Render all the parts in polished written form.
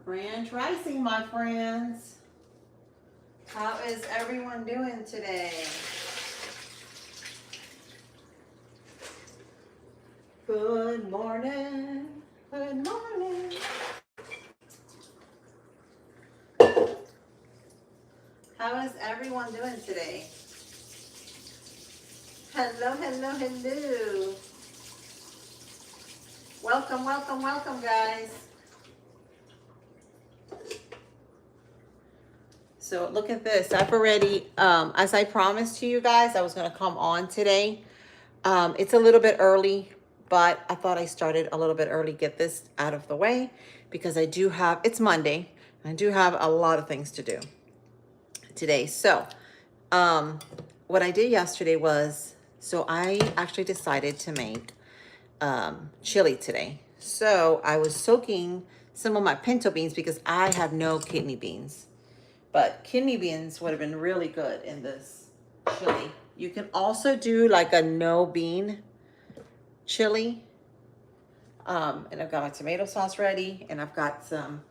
Grand Rising, my friends. How is everyone doing today? Good morning. Good morning. How is everyone doing today? Hello, hello, hello. Welcome, welcome, welcome, guys. So look at this. I've already, as I promised to you guys, I was going to come on today. It's a little bit early, but I thought I started a little bit early, get this out of the way, because I do have, it's Monday, I do have a lot of things to do today. So what I did yesterday was, so I actually decided to make chili today. So I was soaking some of my pinto beans because I have no kidney beans. But kidney beans would have been really good in this chili. You can also do like a no bean chili. And I've got my tomato sauce ready, and I've got some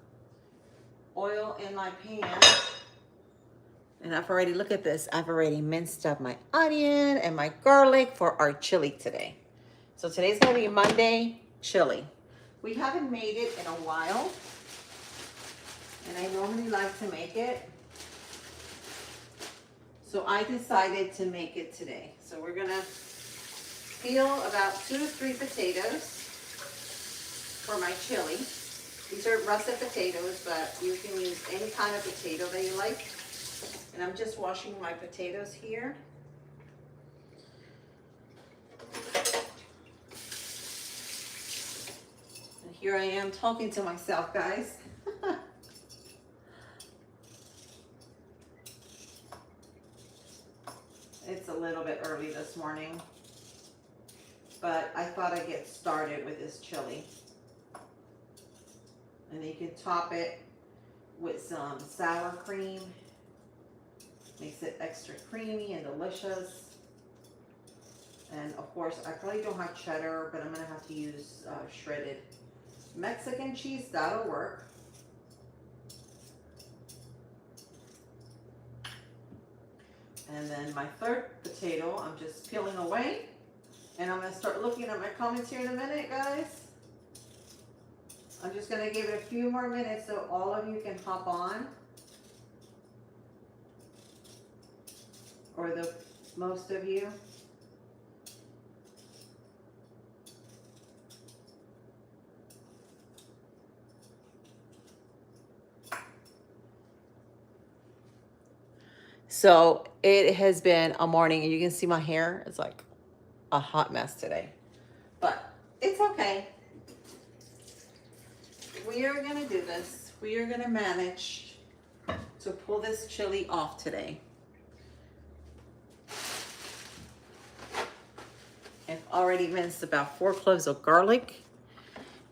oil in my pan. And I've already, look at this, I've already minced up my onion and my garlic for our chili today. So today's gonna be Monday chili. We haven't made it in a while, and I normally like to make it. So I decided to make it today. So we're gonna peel about 2 to 3 potatoes for my chili. These are russet potatoes, but you can use any kind of potato that you like. And I'm just washing my potatoes here. And here I am talking to myself, guys. It's a little bit early this morning, but I thought I'd get started with this chili. And then you can top it with some sour cream. Makes it extra creamy and delicious. And of course, I probably don't have cheddar, but I'm gonna have to use shredded Mexican cheese. That'll work. And then my third potato, I'm just peeling away. And I'm gonna start looking at my comments here in a minute, guys. I'm just gonna give it a few more minutes so all of you can hop on. Or the most of you. So it has been a morning, and you can see my hair is like a hot mess today, but it's okay. We are gonna do this. We are gonna manage to pull this chili off today. I've already minced about 4 cloves of garlic,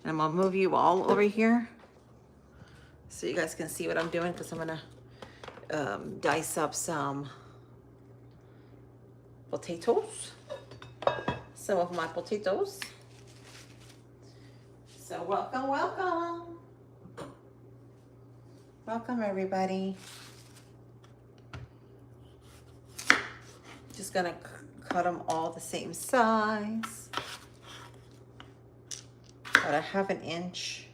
and I'm gonna move you all over here so you guys can see what I'm doing, because I'm gonna dice up some potatoes, some of my potatoes. So welcome, welcome. Welcome, everybody. Just gonna cut them all the same size. About a ½ inch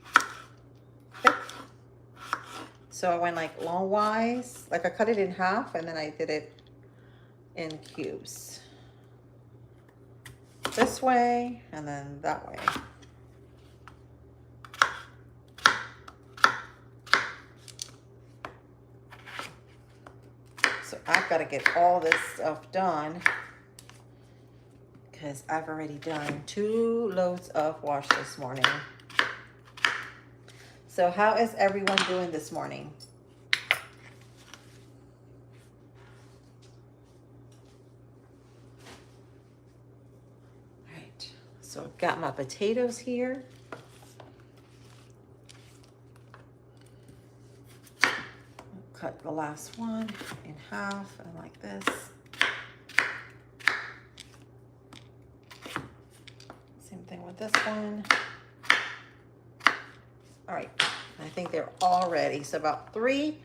thick. So I went like longwise, like I cut it in half, and then I did it in cubes. This way, and then that way. So I've got to get all this stuff done, because I've already done 2 loads of wash this morning. So how is everyone doing this morning? All right, so I've got my potatoes here. I'll cut the last one in half, and like this. Same thing with this one. All right, I think they're all ready. So about 3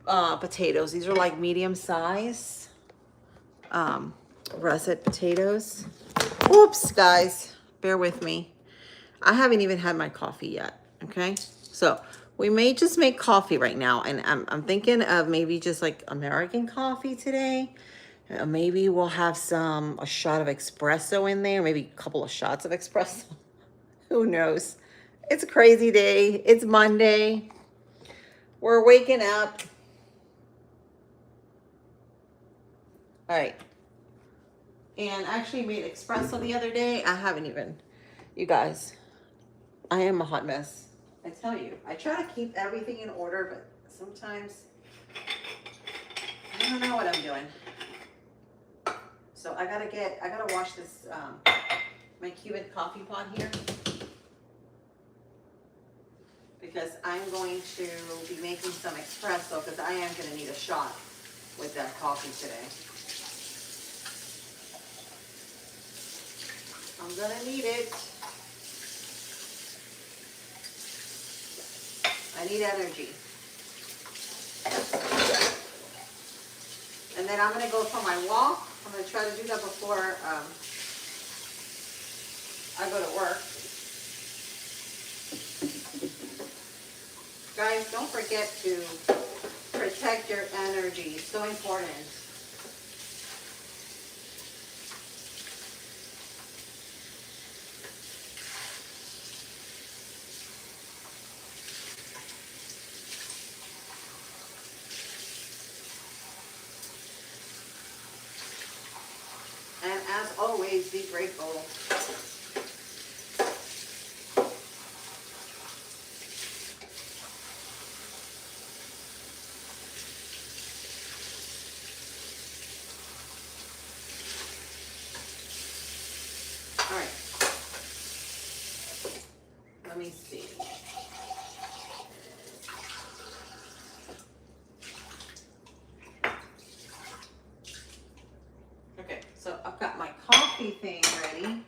potatoes. These are like medium size russet potatoes. Oops, guys, bear with me. I haven't even had my coffee yet. Okay, so we may just make coffee right now, and I'm thinking of maybe just like American coffee today. Maybe we'll have a shot of espresso in there, maybe a couple of shots of espresso. Who knows? It's a crazy day. It's Monday. We're waking up. All right. And I actually made espresso the other day. I haven't even, you guys, I am a hot mess. I tell you, I try to keep everything in order, but sometimes I don't know what I'm doing. So I gotta wash this, my Cuban coffee pot here, because I'm going to be making some espresso, because I am gonna need a shot with that coffee today. I'm gonna need it. I need energy. And then I'm gonna go for my walk. I'm gonna try to do that before I go to work. Guys, don't forget to protect your energy. It's so important. And as always, be grateful. All right. Let me see. Okay, so I've got my coffee thing ready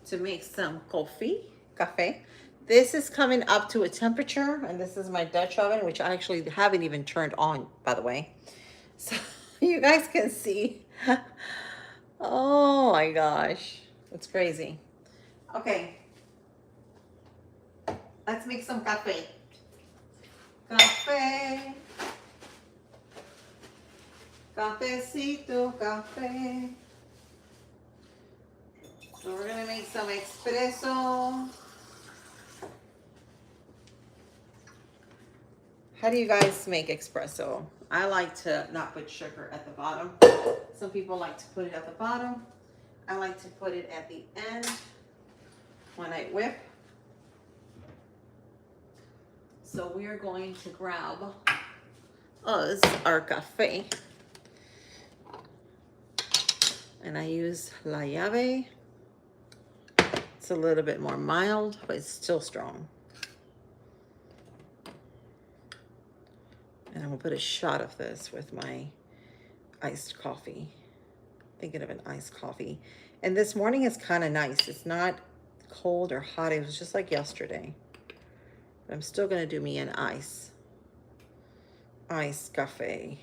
to make some cafe. This is coming up to a temperature, and this is my Dutch oven, which I actually haven't even turned on, by the way. So you guys can see. Oh my gosh, it's crazy. Okay, let's make some cafe. Cafe. Cafecito, cafe. So we're gonna make some espresso. How do you guys make espresso? I like to not put sugar at the bottom. Some people like to put it at the bottom. I like to put it at the end when I whip. So we're going to grab us our cafe. And I use La Llave. It's a little bit more mild, but it's still strong. And I'm gonna put a shot of this with my iced coffee. Thinking of an iced coffee. And this morning is kind of nice. It's not cold or hot. It was just like yesterday. But I'm still gonna do me an iced cafe.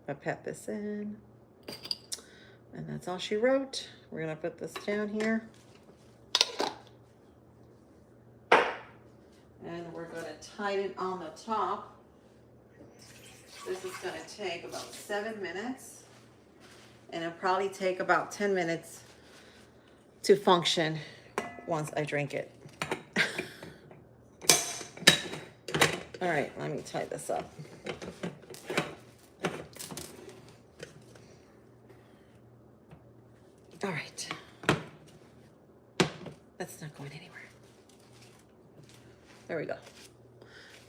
I pat this in. And that's all she wrote. We're gonna put this down here. And we're gonna tighten on the top. This is gonna take about 7 minutes. And it'll probably take about 10 minutes to function once I drink it. All right, let me tie this up. All right. That's not going anywhere. There we go.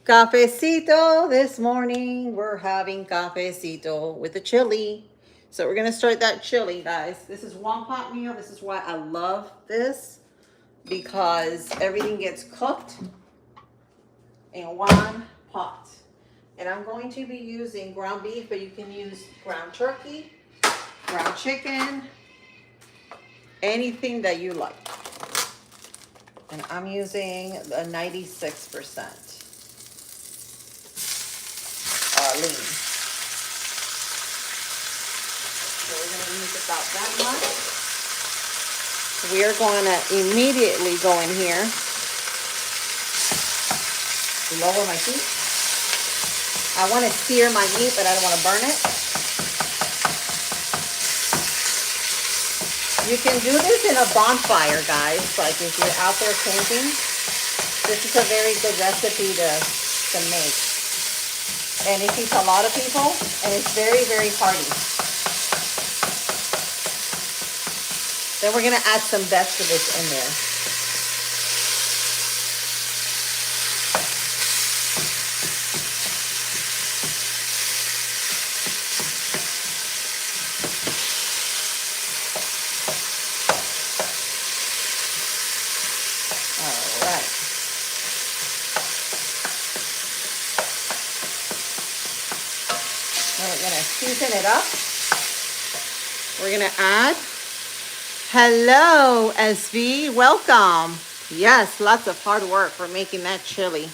Cafecito this morning. We're having cafecito with the chili. So we're going to start that chili, guys. This is one pot meal. This is why I love this, because everything gets cooked in one pot. And I'm going to be using ground beef, but you can use ground turkey, ground chicken, anything that you like. And I'm using the 96% lean. So we're going to use about that much. We are going to immediately go in here, lower my heat. I want to sear my meat, but I don't want to burn it. You can do this in a bonfire, guys. Like if you're out there camping, this is a very good recipe to make. And it feeds a lot of people, and it's very, very hearty. Then we're going to add some vegetables in there. All right. Now we're going to season it up. We're going to add, hello, SV, welcome. Yes, lots of hard work for making that chili.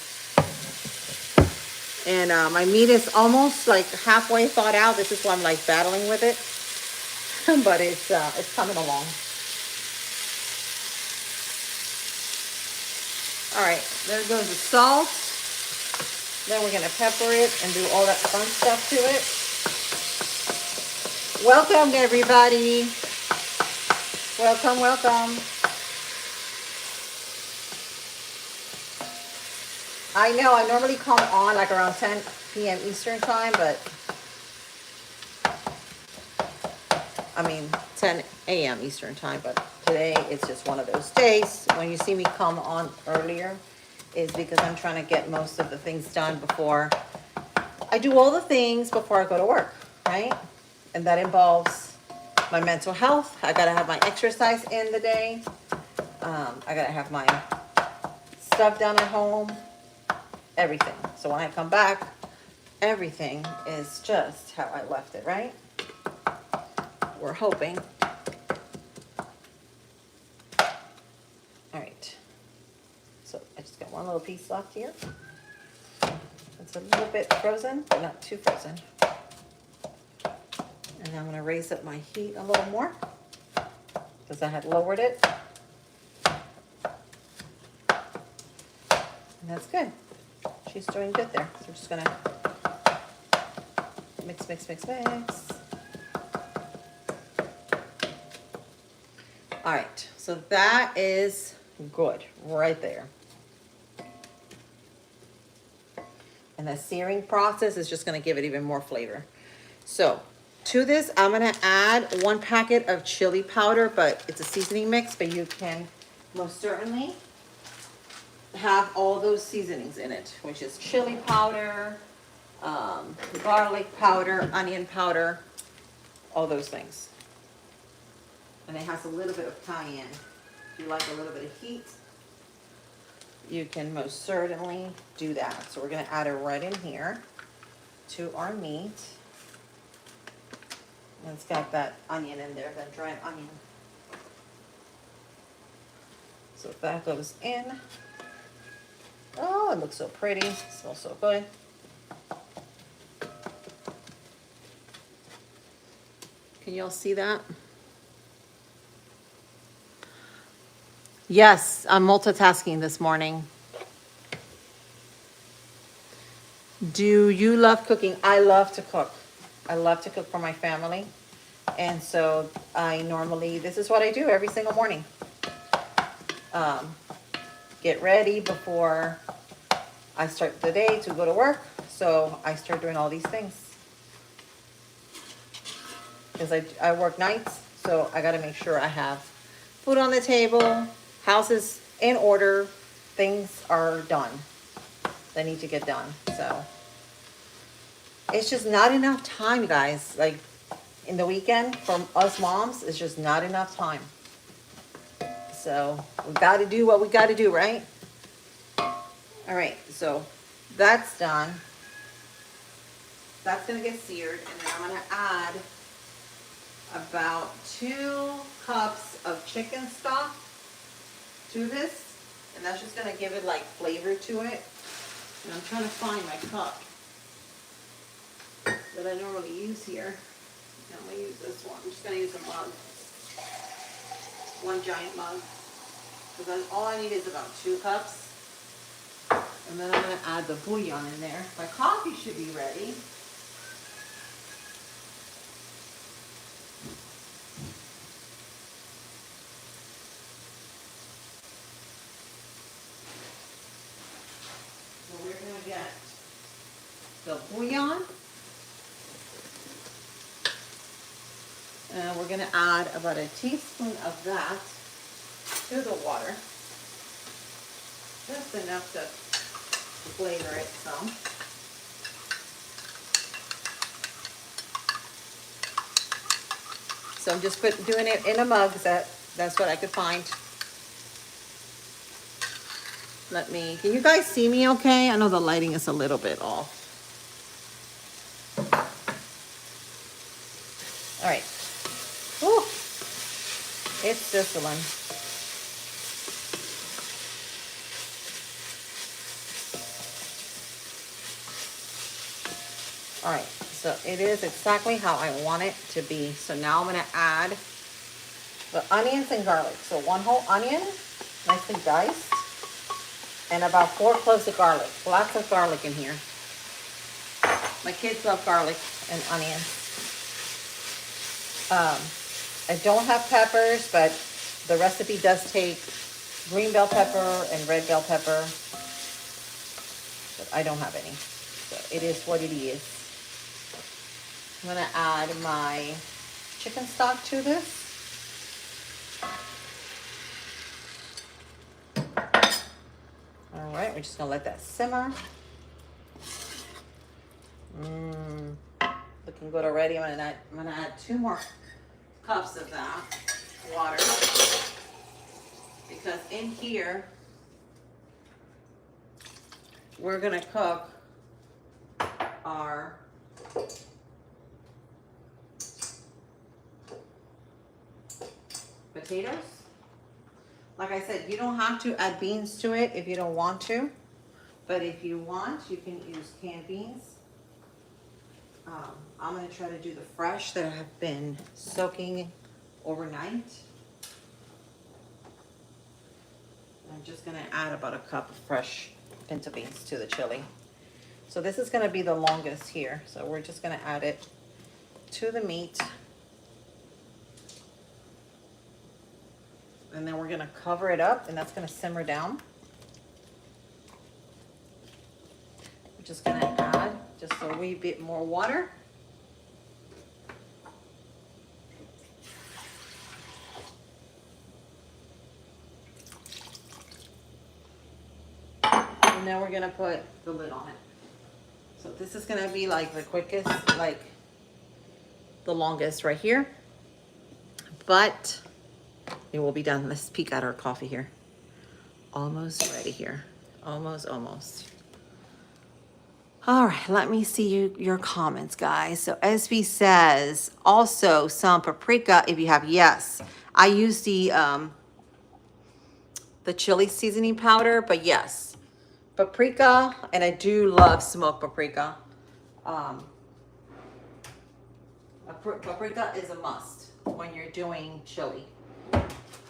And my meat is almost like halfway thawed out. This is why I'm like battling with it. But it's coming along. All right, there goes the salt. Then we're going to pepper it and do all that fun stuff to it. Welcome, everybody. Welcome, welcome. I know I normally come on like around 10 p.m. Eastern time, but I mean 10 a.m. Eastern time, but today it's just one of those days. When you see me come on earlier, is because I'm trying to get most of the things done before I do all the things before I go to work, right? And that involves my mental health. I gotta have my exercise in the day. I gotta have my stuff done at home, everything. So when I come back, everything is just how I left it, right? We're hoping. All right. So I just got one little piece left here. It's a little bit frozen, but not too frozen. And I'm gonna raise up my heat a little more because I had lowered it. And that's good. She's doing good there. So we're just gonna mix, mix, mix, mix. All right, so that is good right there. And the searing process is just gonna give it even more flavor. So to this, I'm gonna add 1 packet of chili powder, but it's a seasoning mix, but you can most certainly have all those seasonings in it, which is chili powder, garlic powder, onion powder, all those things. And it has a little bit of cayenne. If you like a little bit of heat, you can most certainly do that. So we're gonna add it right in here to our meat. And it's got that onion in there, that dried onion. So if that goes in, oh, it looks so pretty, it smells so good. Can y'all see that? Yes, I'm multitasking this morning. Do you love cooking? I love to cook. I love to cook for my family. And so I normally, this is what I do every single morning. Get ready before I start the day to go to work. So I start doing all these things. Because I work nights, so I got to make sure I have food on the table, house is in order, things are done that need to get done. So it's just not enough time, guys. Like in the weekend for us moms, it's just not enough time. So we got to do what we got to do, right? All right, so that's done. That's going to get seared, and then I'm going to add about 2 cups of chicken stock to this. And that's just gonna give it like flavor to it. And I'm trying to find my cup that I normally use here. I'm gonna use this one. I'm just gonna use a mug. One giant mug. Because all I need is about 2 cups. And then I'm gonna add the bouillon in there. My coffee should be ready. So we're gonna get the bouillon. And we're gonna add about a teaspoon of that to the water. Just enough to flavor it some. So I'm just doing it in a mug, that's what I could find. Can you guys see me okay? I know the lighting is a little bit off. All right. Whew. It's sizzling. All right, so it is exactly how I want it to be. So now I'm gonna add the onions and garlic. So 1 whole onion, nicely diced, and about 4 cloves of garlic. Lots of garlic in here. My kids love garlic and onions. I don't have peppers, but the recipe does take green bell pepper and red bell pepper, but I don't have any. So it is what it is. I'm gonna add my chicken stock to this. All right, we're just gonna let that simmer. Looking good already. I'm gonna add 2 more cups of that water, because in here we're gonna cook our potatoes. Like I said, you don't have to add beans to it if you don't want to, but if you want, you can use canned beans. I'm going to try to do the fresh that have been soaking overnight. I'm just going to add about a cup of fresh pinto beans to the chili. So this is going to be the longest here. So we're just going to add it to the meat. And then we're going to cover it up, and that's going to simmer down. We're just going to add just a wee bit more water. And then we're going to put the lid on it. So this is going to be like the quickest, like the longest right here. But it will be done. Let's peek at our coffee here. Almost ready here. Almost. All right, let me see your comments, guys. So SB says, also some paprika if you have. Yes, I use the chili seasoning powder, but yes, paprika, and I do love smoked paprika. Paprika is a must when you're doing chili.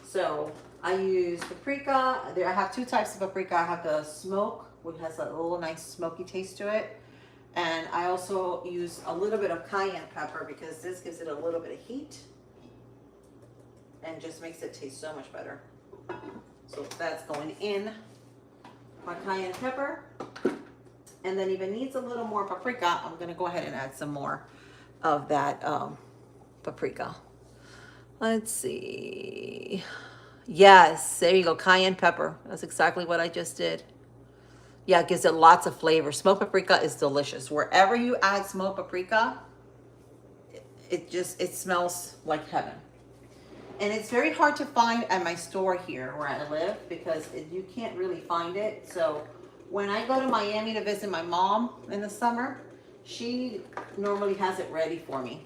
So I use paprika. I have 2 types of paprika. I have the smoke, which has a little nice smoky taste to it. And I also use a little bit of cayenne pepper because this gives it a little bit of heat and just makes it taste so much better. So that's going in, my cayenne pepper. And then if it needs a little more paprika, I'm gonna go ahead and add some more of that paprika. Let's see. Yes, there you go, cayenne pepper. That's exactly what I just did. Yeah, it gives it lots of flavor. Smoked paprika is delicious. Wherever you add smoked paprika, it smells like heaven. And it's very hard to find at my store here where I live because you can't really find it. So when I go to Miami to visit my mom in the summer, she normally has it ready for me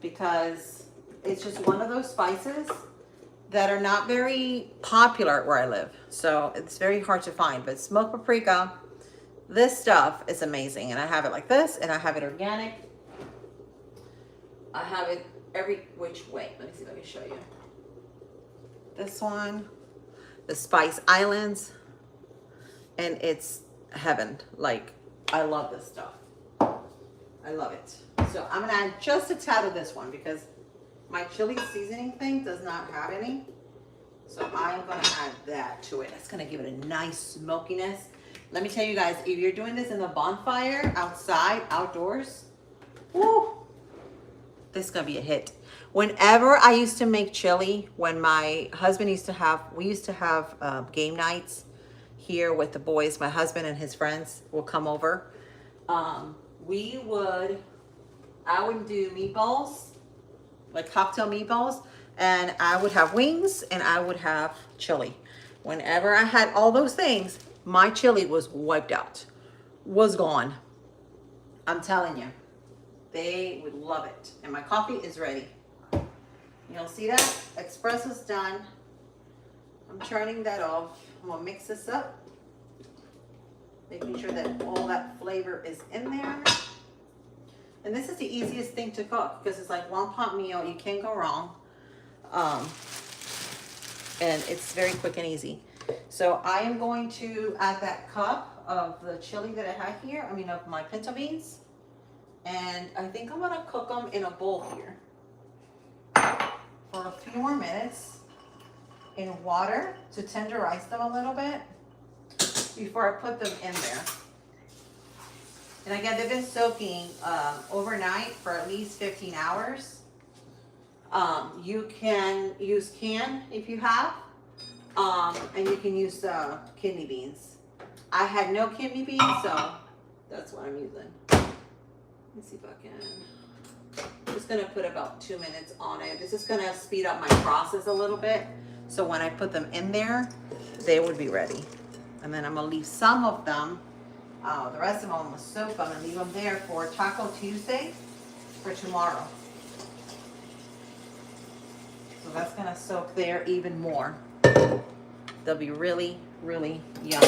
because it's just one of those spices that are not very popular where I live. So it's very hard to find, but smoked paprika, this stuff is amazing. And I have it like this, and I have it organic. I have it every which way. Let me see if I can show you. This one, the Spice Islands, and it's heaven. Like, I love this stuff. I love it. So I'm gonna add just a tad of this one because my chili seasoning thing does not have any. So I'm gonna add that to it. That's gonna give it a nice smokiness. Let me tell you guys, if you're doing this in the bonfire, outside, outdoors, woo, this is gonna be a hit. Whenever I used to make chili, when my husband used to have, we used to have game nights here with the boys, my husband and his friends will come over. I would do meatballs, like cocktail meatballs, and I would have wings and I would have chili. Whenever I had all those things, my chili was wiped out, was gone. I'm telling you, they would love it. And my coffee is ready. You'll see that? Espresso's done. I'm turning that off. I'm gonna mix this up, making sure that all that flavor is in there. And this is the easiest thing to cook because it's like one pot meal. You can't go wrong. And it's very quick and easy. So I am going to add that cup of the chili that I have here. I mean, of my pinto beans. And I think I'm gonna cook them in a bowl here for a few more minutes in water to tenderize them a little bit before I put them in there. And again, they've been soaking overnight for at least 15 hours. You can use canned if you have, and you can use kidney beans. I had no kidney beans, so that's what I'm using. Let's see if I can. I'm just gonna put about 2 minutes on it. This is gonna speed up my process a little bit. So when I put them in there, they would be ready. And then I'm gonna leave some of them, the rest of them I'm gonna soak them and leave them there for Taco Tuesday for tomorrow. So that's gonna soak there even more. They'll be really, really yummy.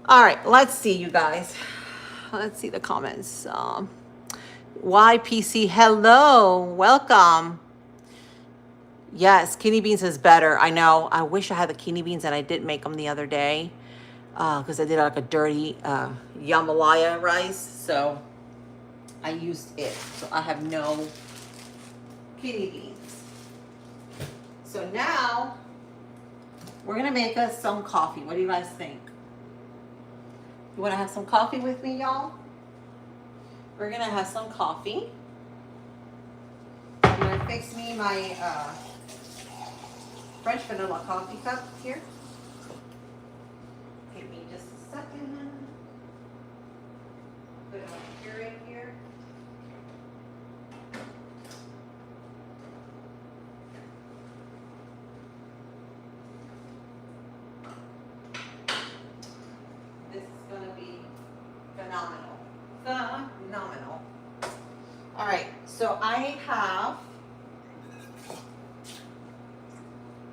All right, let's see, you guys. Let's see the comments. YPC, hello, welcome. Yes, kidney beans is better. I know. I wish I had the kidney beans and I did make them the other day because I did like a dirty jambalaya rice. So I used it. So I have no kidney beans. So now we're going to make us some coffee. What do you guys think? You want to have some coffee with me, y'all? We're going to have some coffee. I'm going to fix me my French vanilla coffee cup here. Give me just a second. Put it on the Keurig here. This is going to be phenomenal. Phenomenal. All right, so I have,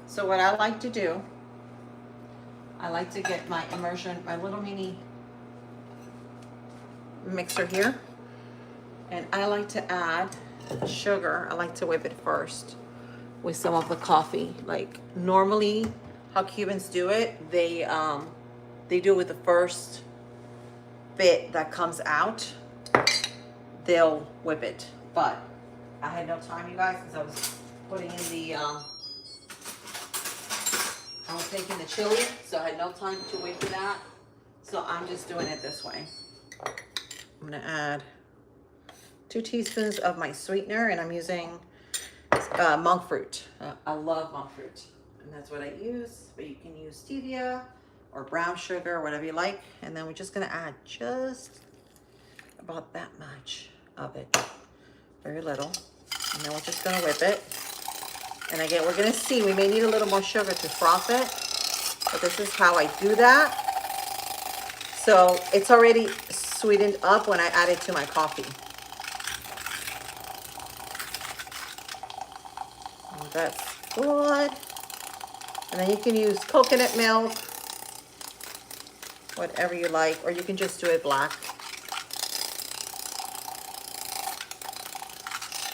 so what I like to do, I like to get my immersion, my little mini mixer here, and I like to add sugar. I like to whip it first with some of the coffee. Like normally how Cubans do it, they do it with the first bit that comes out, they'll whip it. But I had no time, you guys, because I was putting in the I was making the chili, so I had no time to wait for that. So I'm just doing it this way. I'm gonna add 2 teaspoons of my sweetener, and I'm using monk fruit. I love monk fruit, and that's what I use. But you can use stevia or brown sugar, whatever you like. And then we're just gonna add just about that much of it, very little. And then we're just gonna whip it. And again, we're gonna see, we may need a little more sugar to froth it, but this is how I do that. So it's already sweetened up when I add it to my coffee. And that's good. And then you can use coconut milk, whatever you like, or you can just do it black.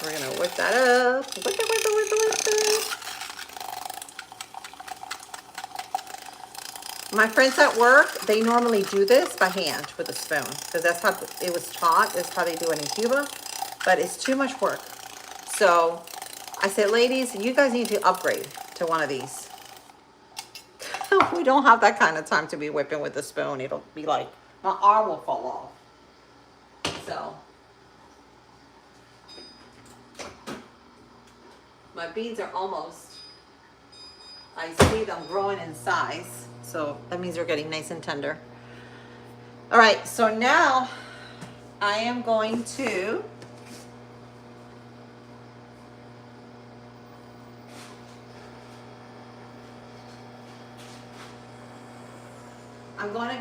We're gonna whip that up. Whip it, whip it, whip it, whip it. My friends at work, they normally do this by hand with a spoon because that's how it was taught. That's how they do it in Cuba, but it's too much work. So I said, ladies, you guys need to upgrade to one of these. We don't have that kind of time to be whipping with a spoon. It'll be like, my arm will fall off. So my beans are almost, I see them growing in size. So that means they're getting nice and tender. All right, so now I am going to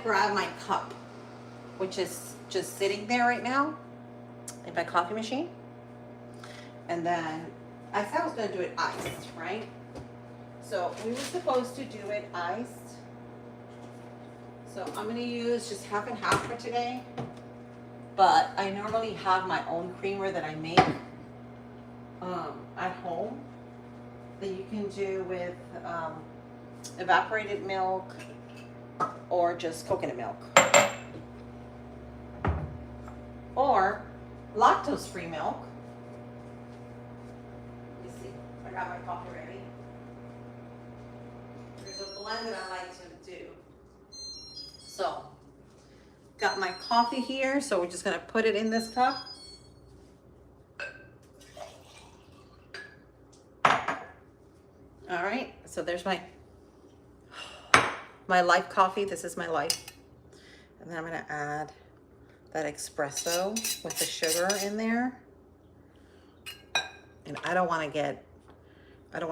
grab my cup, which is just sitting there right now in my coffee machine. And then I said I was gonna do it iced, right? So we were supposed to do it iced. So I'm gonna use just half and half for today. But I normally have my own creamer that I make at home that you can do with evaporated milk or just coconut milk. Or lactose-free milk. Let me see, I got my coffee ready. There's a blend that I like to do. So, got my coffee here, so we're just gonna put it in this cup. All right, so there's my life coffee. This is my life. And then I'm gonna add that espresso with the sugar in there. And I don't wanna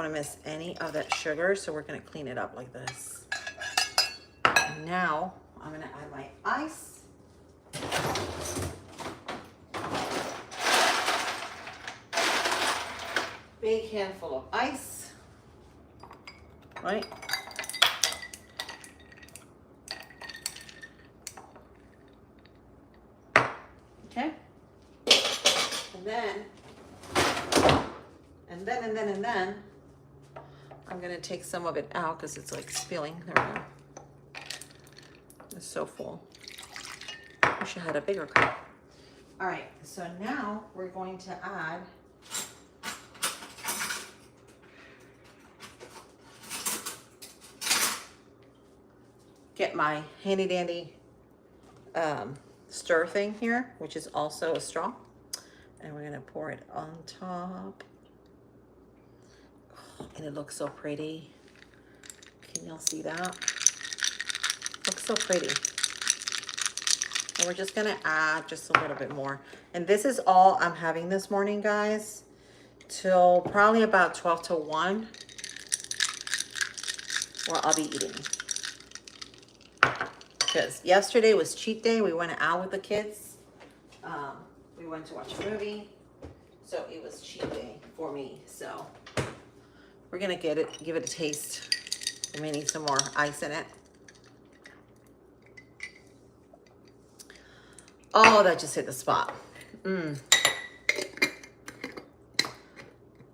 miss any of that sugar, so we're gonna clean it up like this. And now I'm gonna add my ice. Big handful of ice, right? Okay. And then I'm gonna take some of it out because it's like spilling. There we go. It's so full. Wish I had a bigger cup. All right, so now we're going to add get my handy dandy stir thing here, which is also a straw, and we're gonna pour it on top. Oh, and it looks so pretty. Can y'all see that? Looks so pretty. And we're just gonna add just a little bit more. And this is all I'm having this morning, guys, till probably about 12 to 1, where I'll be eating. Because yesterday was cheat day. We went out with the kids. We went to watch a movie. So it was cheat day for me. So we're gonna give it a taste. We may need some more ice in it. Oh, that just hit the spot.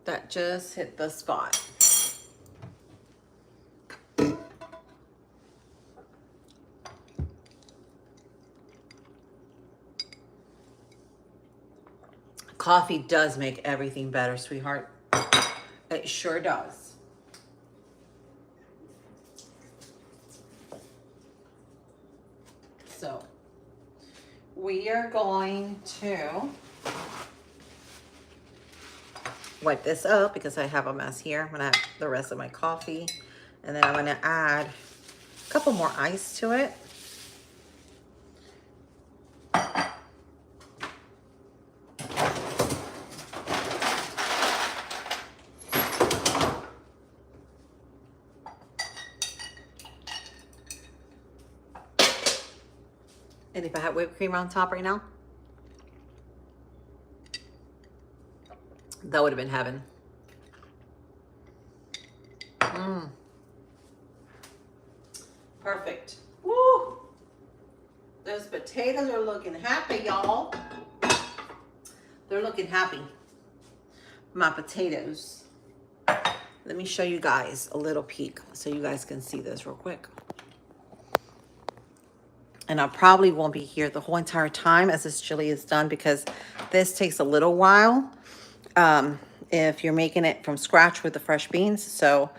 That just hit the spot. Coffee does make everything better, sweetheart. It sure does. So we are going to wipe this up because I have a mess here. I'm gonna add the rest of my coffee, and then I'm gonna add a couple more ice to it. And if I had whipped cream on top right now, that would have been heaven. Perfect. Woo! Those potatoes are looking happy, y'all. They're looking happy. My potatoes. Let me show you guys a little peek so you guys can see this real quick. And I probably won't be here the whole entire time as this chili is done because this takes a little while if you're making it from scratch with the fresh beans. So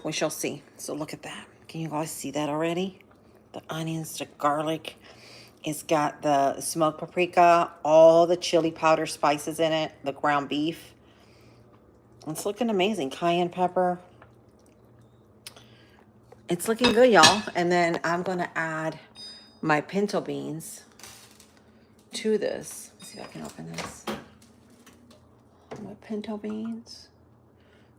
we shall see. So look at that. Can you guys see that already? The onions, the garlic. It's got the smoked paprika, all the chili powder spices in it, the ground beef. It's looking amazing. Cayenne pepper. It's looking good, y'all. And then I'm going to add my pinto beans to this. Let's see if I can open this. My pinto beans.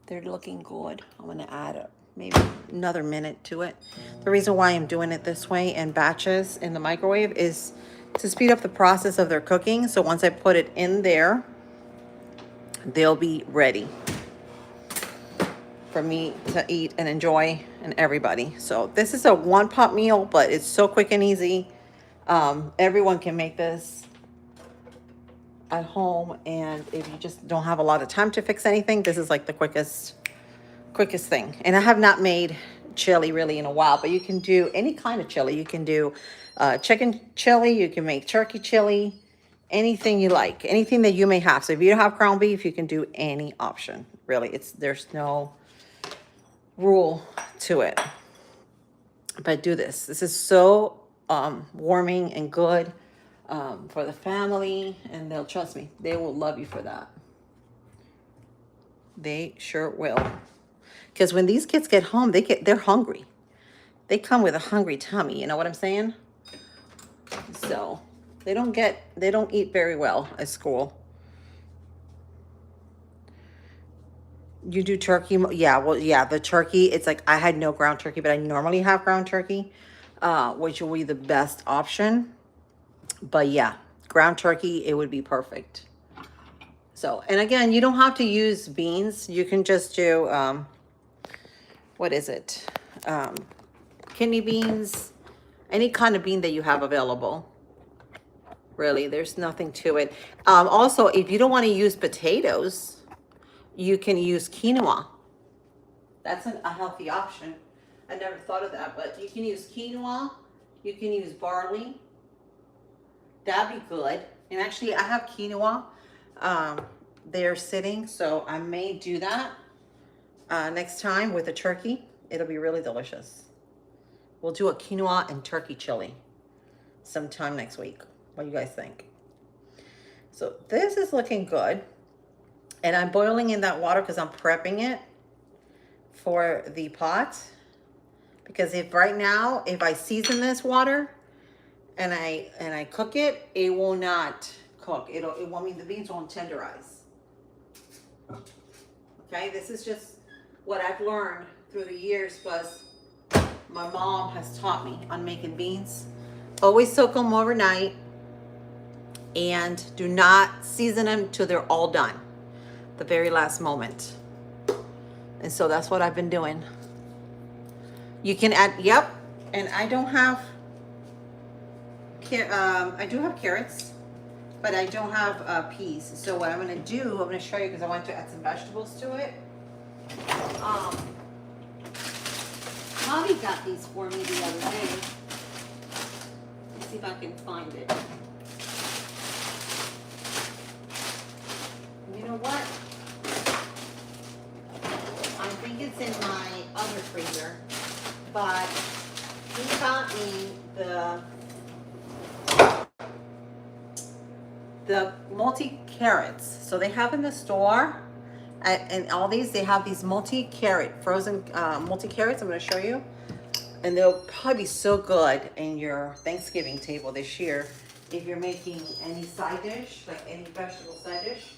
They're looking good. I'm going to add maybe another minute to it. The reason why I'm doing it this way in batches in the microwave is to speed up the process of their cooking. So once I put it in there, they'll be ready for me to eat and enjoy and everybody. So this is a one-pot meal, but it's so quick and easy. Everyone can make this at home, and if you just don't have a lot of time to fix anything, this is like the quickest thing. And I have not made chili really in a while, but you can do any kind of chili. You can do chicken chili, you can make turkey chili, anything you like, anything that you may have. So if you don't have ground beef, you can do any option. Really, there's no rule to it. But do this. This is so warming and good for the family, and they'll trust me. They will love you for that. They sure will. Because when these kids get home, they're hungry. They come with a hungry tummy. You know what I'm saying? So they don't eat very well at school. You do turkey? Yeah, well, yeah, the turkey, it's like I had no ground turkey, but I normally have ground turkey, which will be the best option. But yeah, ground turkey, it would be perfect. So, and again, you don't have to use beans. You can just do, what is it? Kidney beans, any kind of bean that you have available. Really, there's nothing to it. Also, if you don't want to use potatoes, you can use quinoa. That's a healthy option. I never thought of that, but you can use quinoa. You can use barley. That'd be good. And actually, I have quinoa. They're sitting, so I may do that next time with a turkey. It'll be really delicious. We'll do a quinoa and turkey chili sometime next week. What do you guys think? So this is looking good. And I'm boiling in that water because I'm prepping it for the pot. Because if I season this water and I cook it, it will not cook. It won't mean the beans won't tenderize. Okay, this is just what I've learned through the years, plus my mom has taught me on making beans. Always soak them overnight and do not season them till they're all done. The very last moment. And so that's what I've been doing. You can add, yep, and I don't have, I do have carrots, but I don't have peas. So what I'm gonna do, I'm gonna show you because I want to add some vegetables to it. Mommy got these for me the other day. Let's see if I can find it. You know what? I think it's in my other freezer, but he got me the multi-carrots. So they have in the store, and all these, they have these multi-carrot, frozen multi-carrots. I'm going to show you. And they'll probably be so good in your Thanksgiving table this year if you're making any side dish, like any vegetable side dish.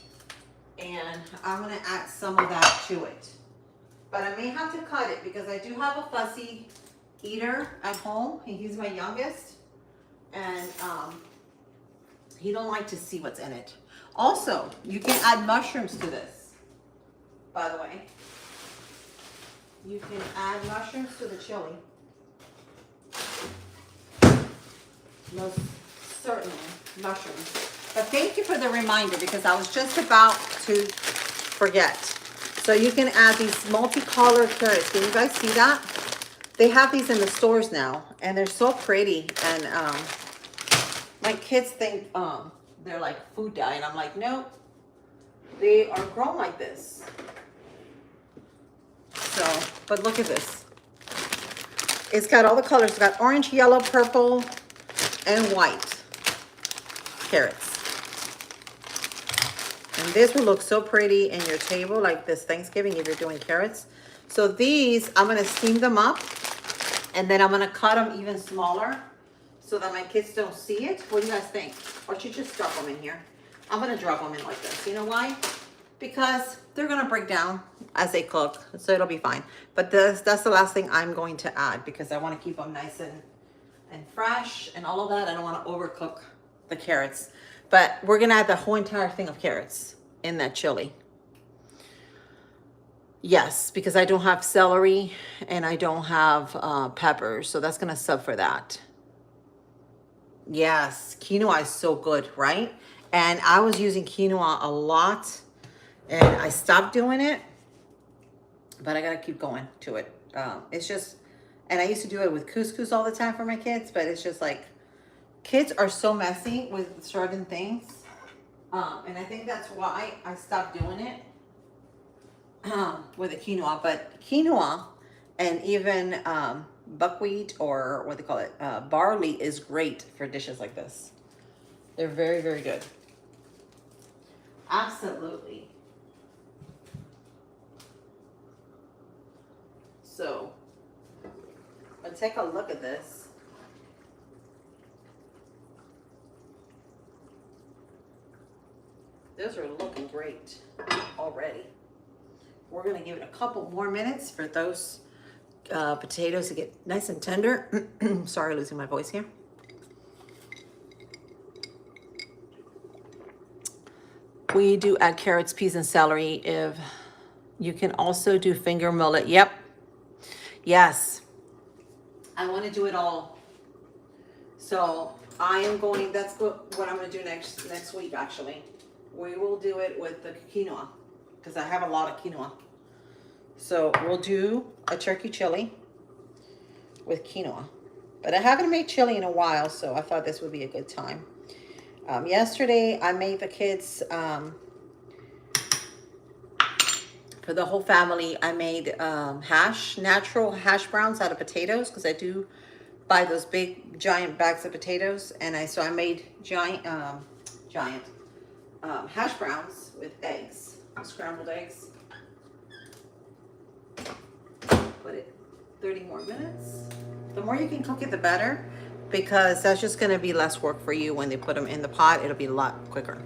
And I'm going to add some of that to it. But I may have to cut it because I do have a fussy eater at home. He's my youngest. And he don't like to see what's in it. Also, you can add mushrooms to this, by the way. You can add mushrooms to the chili. Most certainly mushrooms. But thank you for the reminder because I was just about to forget. So you can add these multicolored carrots. Can you guys see that? They have these in the stores now, and they're so pretty. And my kids think they're like food dye, and I'm like, no, they are grown like this. So, but look at this. It's got all the colors. It's got orange, yellow, purple, and white carrots. And this will look so pretty in your table, like this Thanksgiving if you're doing carrots. So these, I'm gonna steam them up, and then I'm gonna cut them even smaller so that my kids don't see it. What do you guys think? Or should you just drop them in here? I'm gonna drop them in like this. You know why? Because they're gonna break down as they cook, so it'll be fine. But that's the last thing I'm going to add because I want to keep them nice and fresh and all of that. I don't want to overcook the carrots. But we're gonna add the whole entire thing of carrots in that chili. Yes, because I don't have celery and I don't have peppers, so that's gonna sub for that. Yes, quinoa is so good, right? And I was using quinoa a lot and I stopped doing it, but I gotta keep going to it. It's just, and I used to do it with couscous all the time for my kids, but it's just like, kids are so messy with certain things. And I think that's why I stopped doing it with the quinoa. But quinoa and even buckwheat, or what they call it, barley, is great for dishes like this. They're very, very good. Absolutely. So, let's take a look at this. Those are looking great already. We're gonna give it a couple more minutes for those potatoes to get nice and tender. Sorry, losing my voice here. We do add carrots, peas, and celery. If you can also do finger millet. Yep. Yes. I want to do it all. So I am going, that's what I'm going to do next week, actually. We will do it with the quinoa because I have a lot of quinoa. So we'll do a turkey chili with quinoa. But I haven't made chili in a while, so I thought this would be a good time. Yesterday, I made the kids, for the whole family, I made natural hash browns out of potatoes, because I do buy those big, giant bags of potatoes. And so I made giant hash browns with eggs, scrambled eggs. Put it 30 more minutes. The more you can cook it, the better, because that's just going to be less work for you when they put them in the pot. It'll be a lot quicker.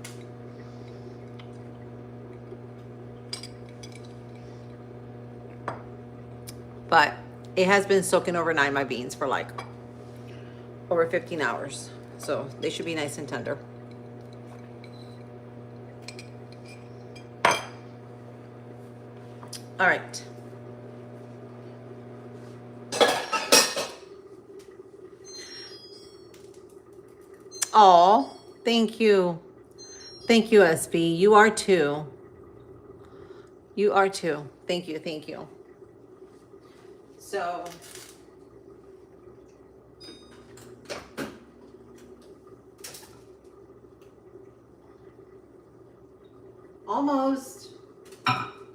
But it has been soaking overnight, my beans, for like over 15 hours. So they should be nice and tender. All right. Oh, thank you. Thank you, SB. You are too. You are too. Thank you. Thank you. So, almost.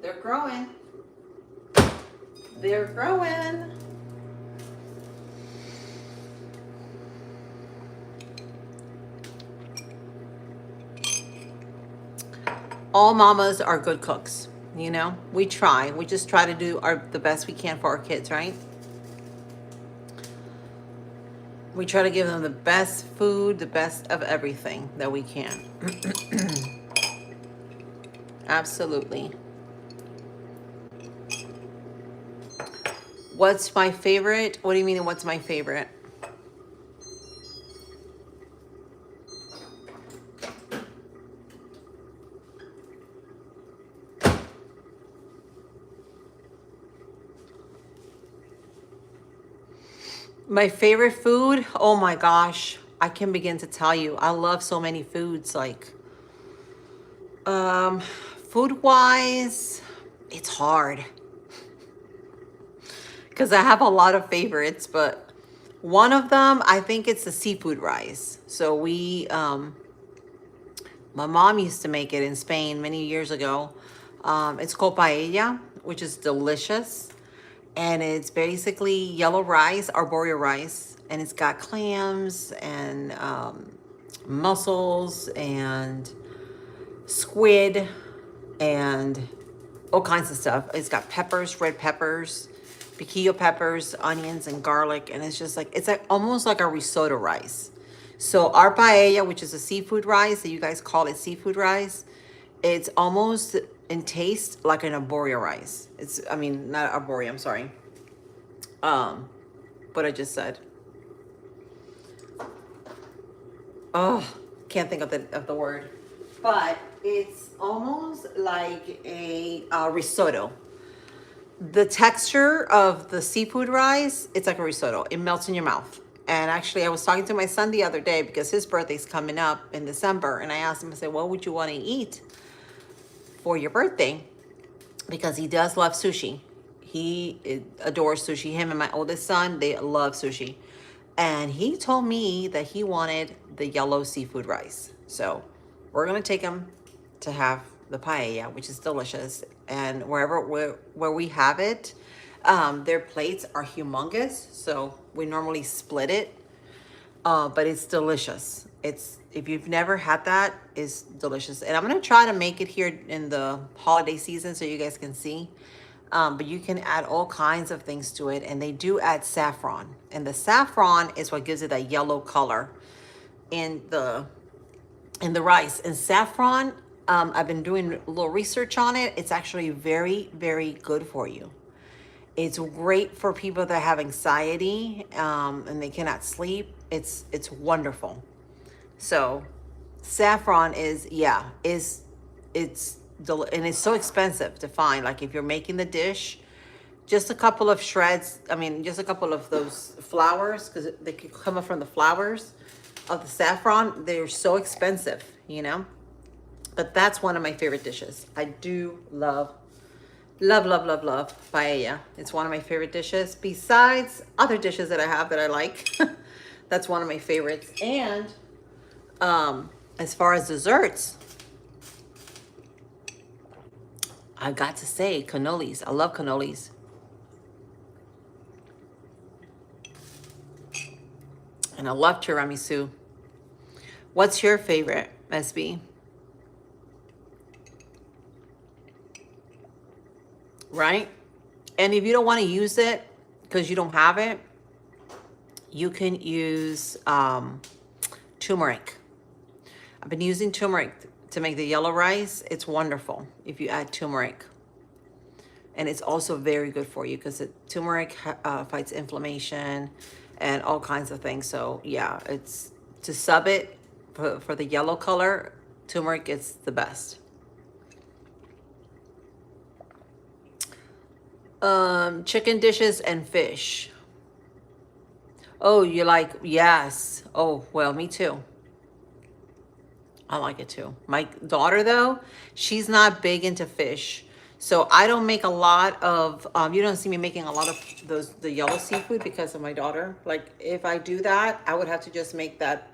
They're growing. They're growing. All mamas are good cooks, you know? We try. We just try to do the best we can for our kids, right? We try to give them the best food, the best of everything that we can. Absolutely. What's my favorite? What do you mean, what's my favorite? My favorite food? Oh my gosh. I can begin to tell you. I love so many foods. Like, food wise, it's hard because I have a lot of favorites, but one of them, I think it's the seafood rice. So my mom used to make it in Spain many years ago. It's called paella, which is delicious. And it's basically yellow rice, arborio rice. And it's got clams and mussels and squid and all kinds of stuff. It's got peppers, red peppers, piquillo peppers, onions, and garlic. And it's just like, it's like almost like a risotto rice. So our paella, which is a seafood rice, that you guys call it seafood rice, it's almost in taste like an arborio rice. It's, I mean, not arborio, I'm sorry. What I just said. Oh, can't think of the word. But it's almost like a risotto. The texture of the seafood rice, it's like a risotto. It melts in your mouth. And actually, I was talking to my son the other day because his birthday's coming up in December. And I asked him, I said, what would you want to eat for your birthday? Because he does love sushi. He adores sushi. Him and my oldest son, they love sushi. And he told me that he wanted the yellow seafood rice. So we're going to take him to have the paella, which is delicious. And where we have it, their plates are humongous. So we normally split it, but it's delicious. If you've never had that, it's delicious. And I'm going to try to make it here in the holiday season so you guys can see. But you can add all kinds of things to it. And they do add saffron. And the saffron is what gives it that yellow color in the rice. And saffron, I've been doing a little research on it. It's actually very, very good for you. It's great for people that have anxiety and they cannot sleep. It's wonderful. So saffron is, yeah, and it's so expensive to find. Like if you're making the dish, just a couple of shreds, I mean, just a couple of those flowers, because they could come up from the flowers of the saffron. They're so expensive, you know? But that's one of my favorite dishes. I do love paella. It's one of my favorite dishes. Besides other dishes that I have that I like, that's one of my favorites. And as far as desserts, I got to say cannolis. I love cannolis. And I love tiramisu. What's your favorite, SB? Right? And if you don't want to use it because you don't have it, you can use turmeric. I've been using turmeric to make the yellow rice. It's wonderful if you add turmeric. And it's also very good for you because turmeric fights inflammation and all kinds of things. So yeah, it's to sub it for the yellow color, turmeric is the best. Chicken dishes and fish. Oh, you like, yes. Oh, well, me too. I like it too. My daughter, though, she's not big into fish. So I don't make a lot of, you don't see me making a lot of the yellow seafood because of my daughter. Like, if I do that, I would have to just make that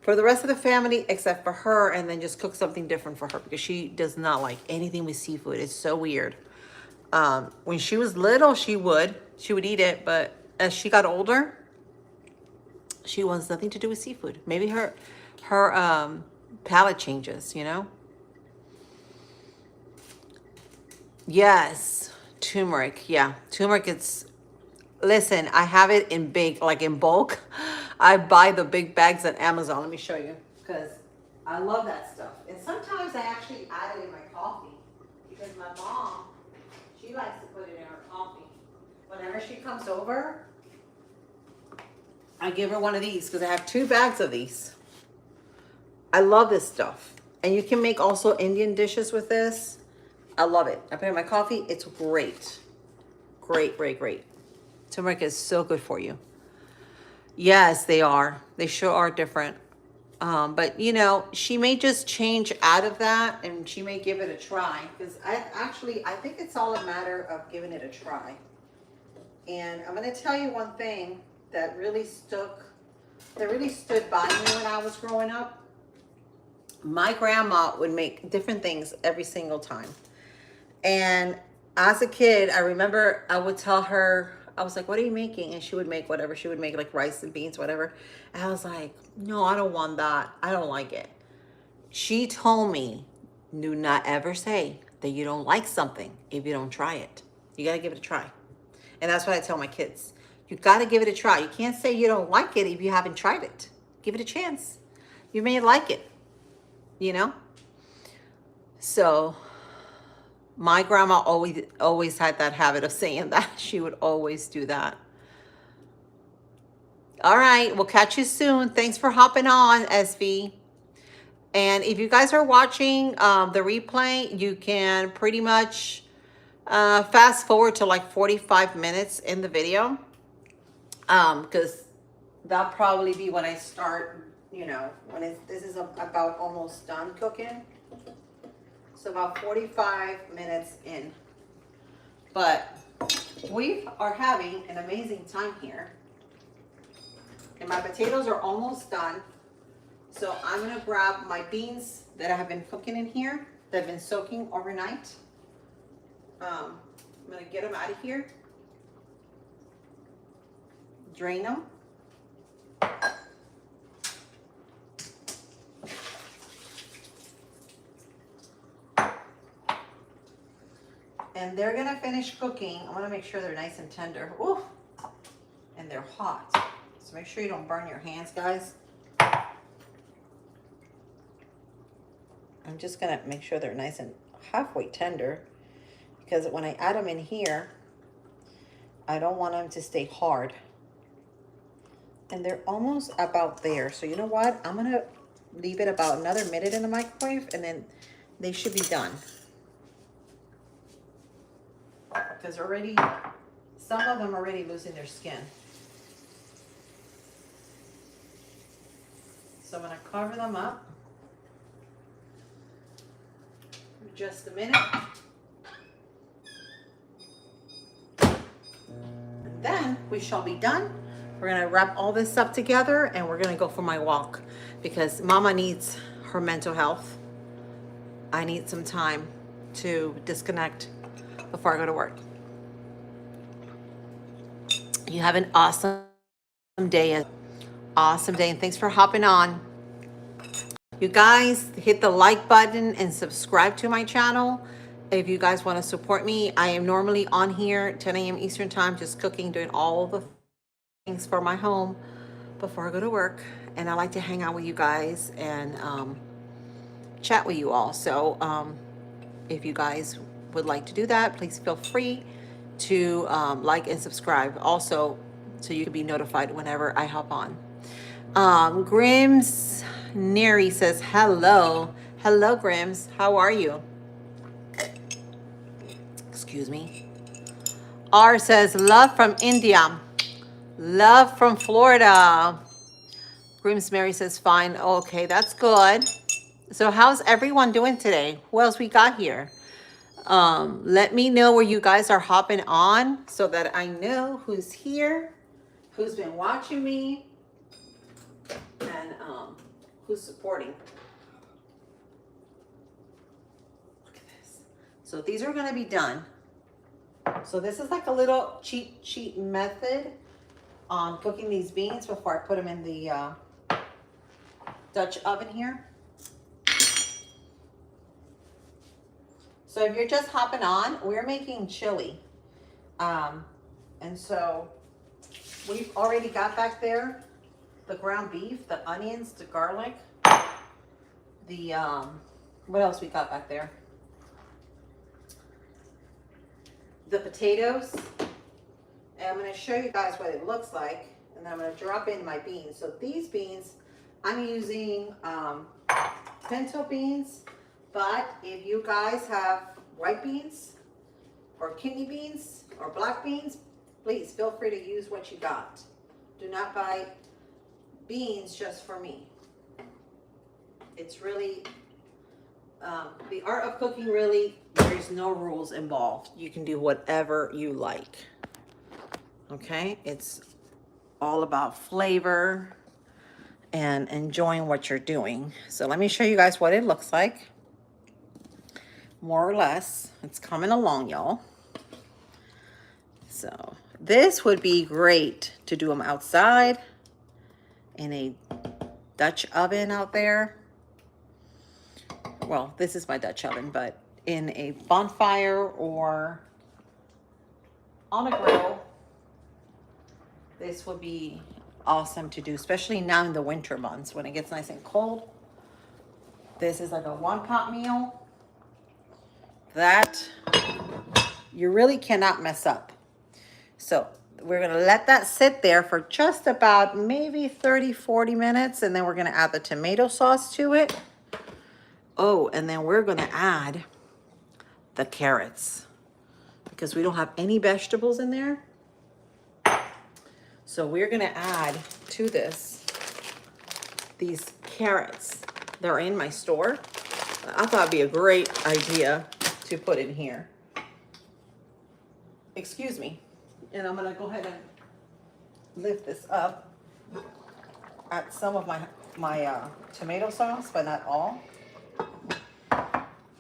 for the rest of the family except for her, and then just cook something different for her because she does not like anything with seafood. It's so weird. When she was little, she would eat it, but as she got older, she wants nothing to do with seafood. Maybe her palate changes, you know? Yes, turmeric. Yeah, turmeric. Listen, I have it in big, like in bulk. I buy the big bags at Amazon. Let me show you because I love that stuff. And sometimes I actually add it in my coffee because my mom, she likes to put it in her coffee. Whenever she comes over, I give her one of these because I have 2 bags of these. I love this stuff. And you can make also Indian dishes with this. I love it. I put it in my coffee. It's great. Great, great, great. Turmeric is so good for you. Yes, they are. They sure are different. But you know, she may just change out of that and she may give it a try. Because I think it's all a matter of giving it a try. And I'm gonna tell you one thing that really stood by me when I was growing up. My grandma would make different things every single time. And as a kid, I remember I would tell her, I was like, what are you making? And she would make whatever. She would make like rice and beans, whatever. And I was like, no, I don't want that. I don't like it. She told me, do not ever say that you don't like something if you don't try it. You got to give it a try. And that's what I tell my kids. You got to give it a try. You can't say you don't like it if you haven't tried it. Give it a chance. You may like it, you know? So my grandma always had that habit of saying that. She would always do that. All right, we'll catch you soon. Thanks for hopping on, SV. And if you guys are watching the replay, you can pretty much fast forward to like 45 minutes in the video, because that'll probably be when I start, you know, this is about almost done cooking. So about 45 minutes in. But we are having an amazing time here. And my potatoes are almost done. So I'm gonna grab my beans that I have been cooking in here, that have been soaking overnight. I'm gonna get them out of here. Drain them. And they're gonna finish cooking. I wanna make sure they're nice and tender. Ooh, and they're hot. So make sure you don't burn your hands, guys. I'm just gonna make sure they're nice and halfway tender, because when I add them in here, I don't want them to stay hard. And they're almost about there. So you know what? I'm gonna leave it about another minute in the microwave and then they should be done. Because already, some of them are already losing their skin. So I'm gonna cover them up for just a minute. And then we shall be done. We're gonna wrap all this up together and we're gonna go for my walk, because Mama needs her mental health. I need some time to disconnect before I go to work. You have an awesome day. Awesome day, and thanks for hopping on. You guys hit the like button and subscribe to my channel if you guys want to support me. I am normally on here 10 a.m. Eastern time, just cooking, doing all the things for my home before I go to work. And I like to hang out with you guys and chat with you all. So if you guys would like to do that, please feel free to like and subscribe also, so you can be notified whenever I hop on. Grims Neri says hello. Hello, Grims. How are you? Excuse me. R says love from India. Love from Florida. Grims Mary says fine. Okay, that's good. So how's everyone doing today? Who else we got here? Let me know where you guys are hopping on so that I know who's here, who's been watching me, and who's supporting. Look at this. So these are gonna be done. So this is like a little cheat sheet method on cooking these beans before I put them in the Dutch oven here. So if you're just hopping on, we're making chili. And so we've already got back there the ground beef, the onions, the garlic, the, what else we got back there? The potatoes. And I'm gonna show you guys what it looks like. And then I'm gonna drop in my beans. So these beans, I'm using pinto beans. But if you guys have white beans or kidney beans or black beans, please feel free to use what you got. Do not buy beans just for me. It's really, the art of cooking, really, there's no rules involved. You can do whatever you like. Okay? It's all about flavor and enjoying what you're doing. So let me show you guys what it looks like. More or less. It's coming along, y'all. So this would be great to do them outside in a Dutch oven out there. Well, this is my Dutch oven, but in a bonfire or on a grill, this would be awesome to do, especially now in the winter months when it gets nice and cold. This is like a one-pot meal that you really cannot mess up. So we're gonna let that sit there for just about maybe 30-40 minutes, and then we're gonna add the tomato sauce to it. Oh, and then we're gonna add the carrots because we don't have any vegetables in there. So we're gonna add to this these carrots. They're in my store. I thought it'd be a great idea to put in here. Excuse me. And I'm gonna go ahead and lift this up. Add some of my tomato sauce, but not all.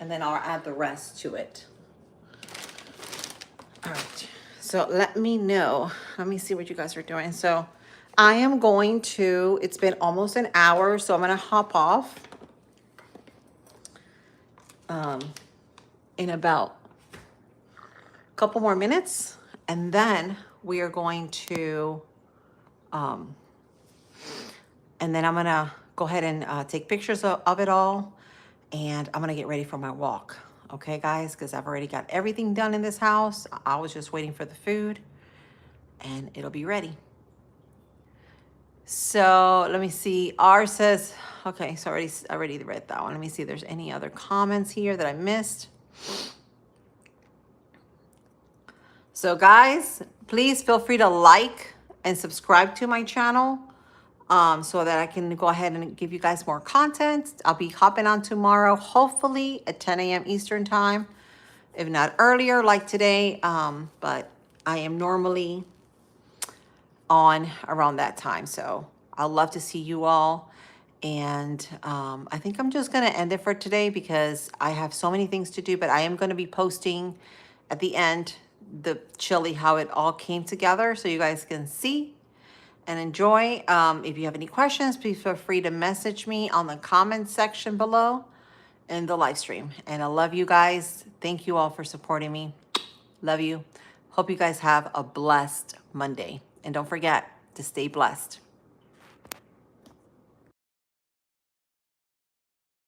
And then I'll add the rest to it. All right, so let me know. Let me see what you guys are doing. So I am going to, it's been almost an hour, so I'm gonna hop off in about a couple more minutes. And then we are going to, and then I'm gonna go ahead and take pictures of it all. And I'm gonna get ready for my walk. Okay, guys, because I've already got everything done in this house. I was just waiting for the food and it'll be ready. So let me see. R says, okay, so I already read that one. Let me see if there's any other comments here that I missed. So guys, please feel free to like and subscribe to my channel so that I can go ahead and give you guys more content. I'll be hopping on tomorrow, hopefully at 10 a.m. Eastern time, if not earlier like today. But I am normally on around that time. So I'll love to see you all. And I think I'm just going to end it for today because I have so many things to do, but I am going to be posting at the end the chili, how it all came together so you guys can see and enjoy. If you have any questions, please feel free to message me on the comment section below in the live stream. And I love you guys. Thank you all for supporting me. Love you. Hope you guys have a blessed Monday. And don't forget to stay blessed.